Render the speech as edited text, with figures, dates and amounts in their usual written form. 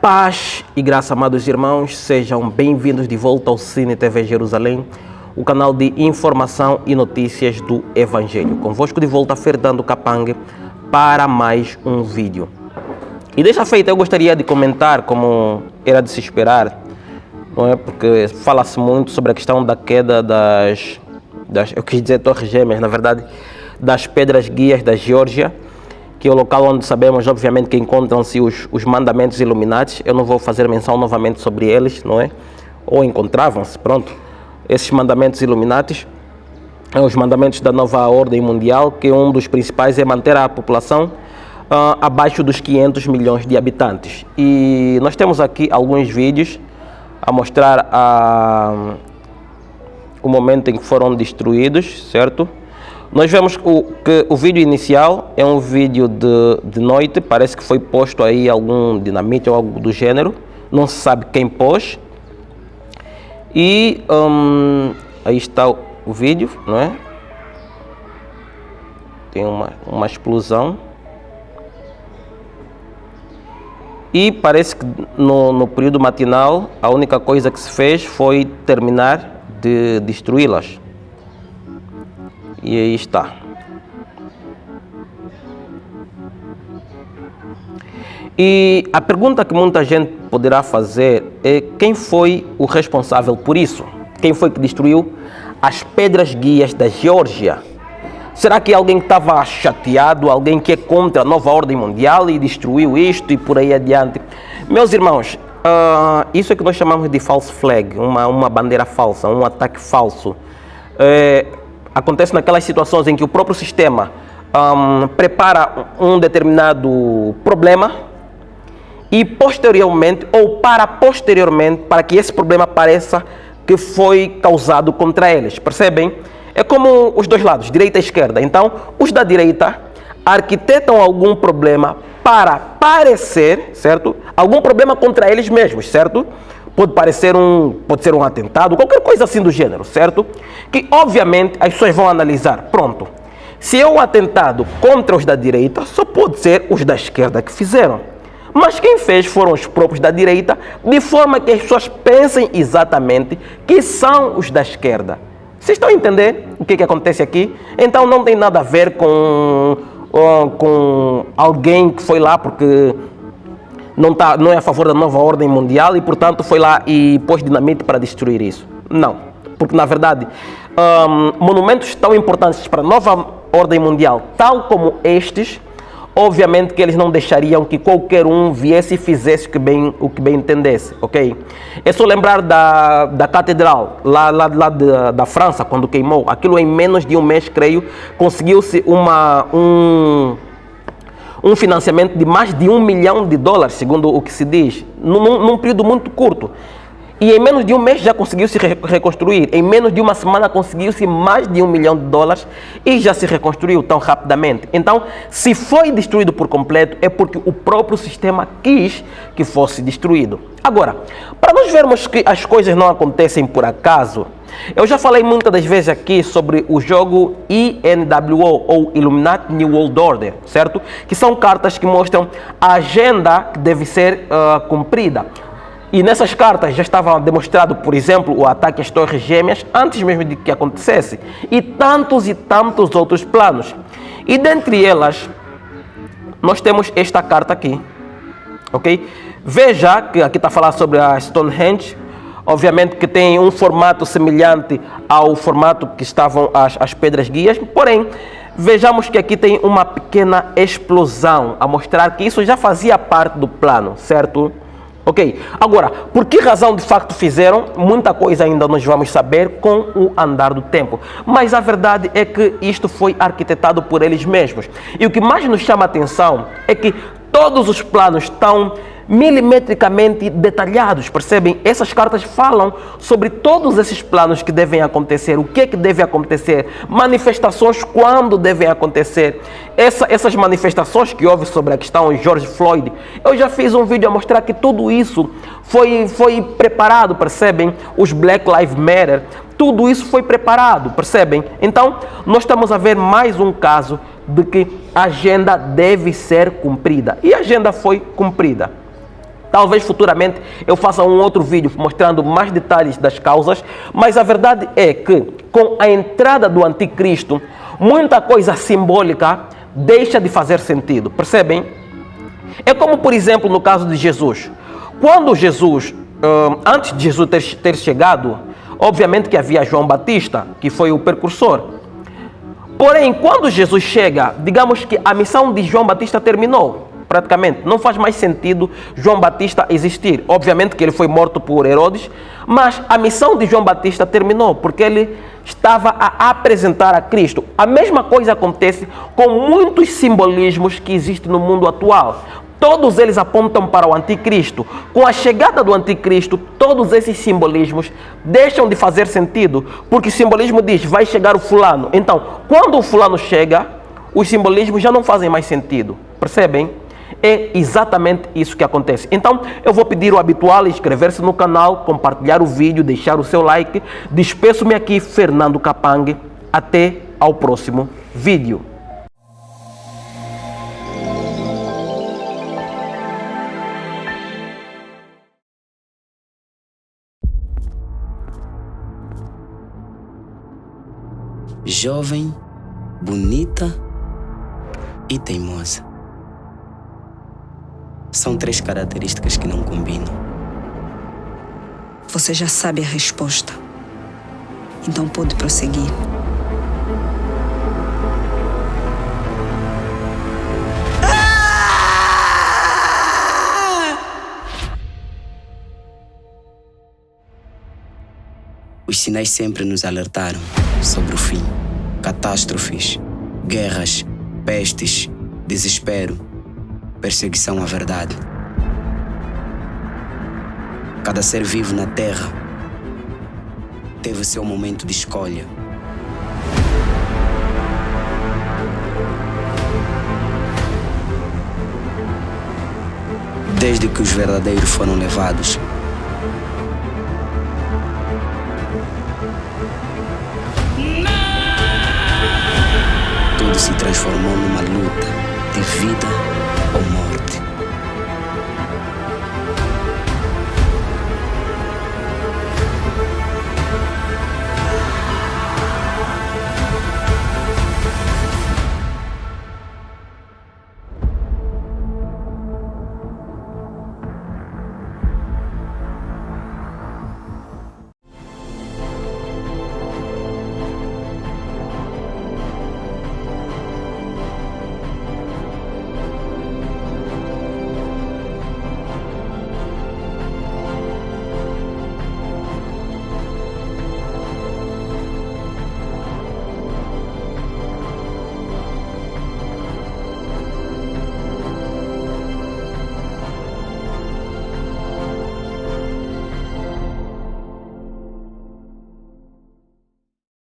Paz e graça, amados irmãos, sejam bem-vindos de volta ao Cine TV Jerusalém, o canal de informação e notícias do Evangelho. Convosco de volta, Fernando Capangue, para mais um vídeo. E desta feita eu gostaria de comentar, como era de se esperar, não é? Porque fala-se muito sobre a questão da queda das eu quis dizer torres gêmeas, na verdade, das pedras guias da Geórgia, que é o local onde sabemos, obviamente, que encontram-se os mandamentos Illuminati. Eu não vou fazer menção novamente sobre eles, não é? Ou encontravam-se, pronto. Esses mandamentos Illuminati, os mandamentos da nova ordem mundial, que um dos principais é manter a população abaixo dos 500 milhões de habitantes. E nós temos aqui alguns vídeos a mostrar o momento em que foram destruídos, certo? Nós vemos que o vídeo inicial é um vídeo de noite, parece que foi posto aí algum dinamite ou algo do gênero, não se sabe quem pôs. E aí está o vídeo, não é? Tem uma explosão. E parece que no período matinal a única coisa que se fez foi terminar de destruí-las. E aí está. E a pergunta que muita gente poderá fazer é: quem foi o responsável por isso? Quem foi que destruiu as pedras guias da Geórgia? Será que alguém que estava chateado, alguém que é contra a nova ordem mundial e destruiu isto e por aí adiante? Meus irmãos, isso é que nós chamamos de false flag, uma bandeira falsa, um ataque falso. Acontece naquelas situações em que o próprio sistema prepara um determinado problema e posteriormente, ou posteriormente, para que esse problema pareça que foi causado contra eles, percebem? É como os dois lados, direita e esquerda. Então, os da direita arquitetam algum problema para parecer, certo? Algum problema contra eles mesmos, certo? Pode ser um atentado, qualquer coisa assim do gênero, certo? Que, obviamente, as pessoas vão analisar. Pronto, se é um atentado contra os da direita, só pode ser os da esquerda que fizeram. Mas quem fez foram os próprios da direita, de forma que as pessoas pensem exatamente que são os da esquerda. Vocês estão a entender o que acontece aqui? Então não tem nada a ver com alguém que foi lá porque não é a favor da nova ordem mundial e, portanto, foi lá e pôs dinamite para destruir isso. Não, porque, na verdade, monumentos tão importantes para a nova ordem mundial, tal como estes, obviamente que eles não deixariam que qualquer um viesse e fizesse o que bem entendesse, ok? É só lembrar da catedral, lá da França, quando queimou. Aquilo em menos de um mês, creio, conseguiu-se um financiamento de mais de $1 milhão, segundo o que se diz, num período muito curto. E em menos de um mês já conseguiu-se reconstruir. Em menos de uma semana conseguiu-se mais de $1 milhão e já se reconstruiu tão rapidamente. Então, se foi destruído por completo, é porque o próprio sistema quis que fosse destruído. Agora, para nós vermos que as coisas não acontecem por acaso, eu já falei muitas das vezes aqui sobre o jogo INWO, ou Illuminati New World Order, certo? Que são cartas que mostram a agenda que deve ser cumprida. E nessas cartas já estava demonstrado, por exemplo, o ataque às torres gêmeas, antes mesmo de que acontecesse. E tantos outros planos. E dentre elas, nós temos esta carta aqui, ok? Veja que aqui está a falar sobre a Stonehenge. Obviamente que tem um formato semelhante ao formato que estavam as pedras guias, porém, vejamos que aqui tem uma pequena explosão, a mostrar que isso já fazia parte do plano, certo? Ok, agora, por que razão de facto fizeram? Muita coisa ainda nós vamos saber com o andar do tempo. Mas a verdade é que isto foi arquitetado por eles mesmos. E o que mais nos chama a atenção é que todos os planos estão milimetricamente detalhados, percebem? Essas cartas falam sobre todos esses planos que devem acontecer, o que é que deve acontecer, manifestações quando devem acontecer. Essas manifestações que houve sobre a questão George Floyd, eu já fiz um vídeo a mostrar que tudo isso foi preparado, percebem? Os Black Lives Matter, tudo isso foi preparado, percebem? Então, nós estamos a ver mais um caso de que a agenda deve ser cumprida. E a agenda foi cumprida. Talvez futuramente eu faça um outro vídeo mostrando mais detalhes das causas, mas a verdade é que com a entrada do anticristo, muita coisa simbólica deixa de fazer sentido, percebem? É como, por exemplo, no caso de Jesus. Quando Jesus, antes de Jesus ter chegado, obviamente que havia João Batista, que foi o precursor. Porém, quando Jesus chega, digamos que a missão de João Batista terminou, praticamente. Não faz mais sentido João Batista existir. Obviamente que ele foi morto por Herodes, mas a missão de João Batista terminou, porque ele estava a apresentar a Cristo. A mesma coisa acontece com muitos simbolismos que existem no mundo atual. Todos eles apontam para o anticristo. Com a chegada do anticristo, todos esses simbolismos deixam de fazer sentido, porque o simbolismo diz, vai chegar o fulano. Então, quando o fulano chega, os simbolismos já não fazem mais sentido. Percebem? É exatamente isso que acontece. Então, eu vou pedir o habitual, inscrever-se no canal, compartilhar o vídeo, deixar o seu like. Despeço-me aqui, Fernando Kapang. Até ao próximo vídeo. Jovem, bonita e teimosa. São 3 características que não combinam. Você já sabe a resposta. Então pode prosseguir. Os sinais sempre nos alertaram sobre o fim. Catástrofes, guerras, pestes, desespero, perseguição à verdade. Cada ser vivo na Terra teve seu momento de escolha. Desde que os verdadeiros foram levados, tudo se transformou numa luta de vida